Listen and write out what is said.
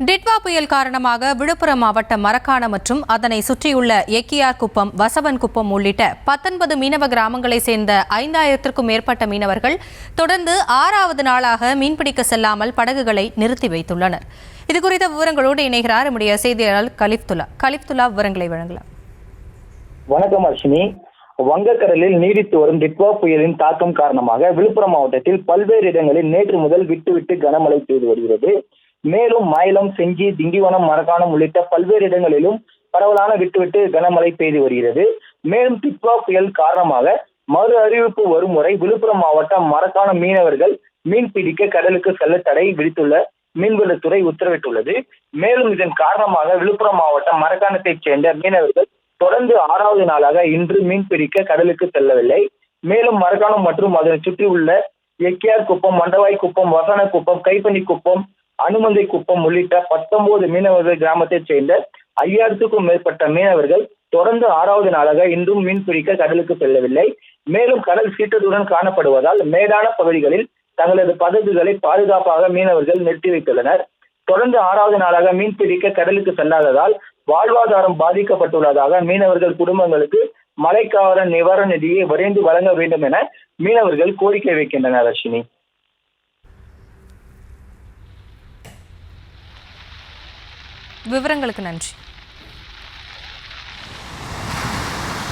டிட்வா புயல் காரணமாக விழுப்புரம் மாவட்டம் மரக்காணம் மற்றும் அதனை சுற்றியுள்ள எக்கியார் குப்பம், வசவன் குப்பம் உள்ளிட்ட 19 மீனவ கிராமங்களை சேர்ந்த 5000த்திற்கும் மேற்பட்ட மீனவர்கள் தொடர்ந்து 6வது நாளாக மீன்பிடிக்க செல்லாமல் படகுகளை நிறுத்தி வைத்துள்ளனர். இதுகுறித்த விவரங்களோடு இணைகிறார் நம்முடைய செய்தியாளர் கலிப்துல்லா. விவரங்களை வழங்கலாம். வணக்கம் அர்ஷினி. வங்கக்கடலில் நீடித்து வரும் டிட்வா புயலின் தாக்கம் காரணமாக விழுப்புரம் மாவட்டத்தில் பல்வேறு இடங்களில் நேற்று முதல் விட்டு கனமழை பெய்து வருகிறது. மேலும் மயிலம், செஞ்சி, திண்டிவனம், மரக்காணம் உள்ளிட்ட பல்வேறு இடங்களிலும் பரவலான விட்டு கனமழை பெய்து வருகிறது. மேலும் டிட்வா புயல் காரணமாக மறு அறிவிப்பு வரும் வரை விழுப்புரம் மாவட்டம் மரக்காணம் மீனவர்கள் மீன் பிடிக்க கடலுக்கு செல்ல தடை விதித்துள்ள மீன்வளத்துறை உத்தரவிட்டுள்ளது. மேலும் இதன் காரணமாக விழுப்புரம் மாவட்டம் மரக்காணத்தைச் சேர்ந்த மீனவர்கள் தொடர்ந்து 6வது நாளாக இன்று மீன் பிடிக்க கடலுக்கு செல்லவில்லை. மேலும் மரக்காணம் மற்றும் அதனை சுற்றி உள்ள எக்கியார் குப்பம், மண்டவாய் குப்பம், வசன குப்பம், கைப்பனி குப்பம், அனுமந்தை குப்பம் உள்ளிட்ட 19 மீனவர்கள் கிராமத்தைச் சேர்ந்த 5000த்திற்கும் மேற்பட்ட மீனவர்கள் தொடர்ந்து 6வது நாளாக இன்றும் மீன் பிடிக்க கடலுக்கு செல்லவில்லை. மேலும் கடல் சீற்றத்துடன் காணப்படுவதால் மேடான பகுதிகளில் தங்களது படகுகளை பாதுகாப்பாக மீனவர்கள் நிறுத்தி வைத்துள்ளனர். தொடர்ந்து 6வது நாளாக மீன் பிடிக்க கடலுக்கு செல்லாததால் வாழ்வாதாரம் பாதிக்கப்பட்டுள்ளதாக மீனவர்கள் குடும்பங்களுக்கு மழைக்கால நிவாரண நிதியை விரைந்து வழங்க வேண்டும் என மீனவர்கள் கோரிக்கை வைக்கின்றனர். அர்ஷினி, விவரங்களுக்கு நன்றி.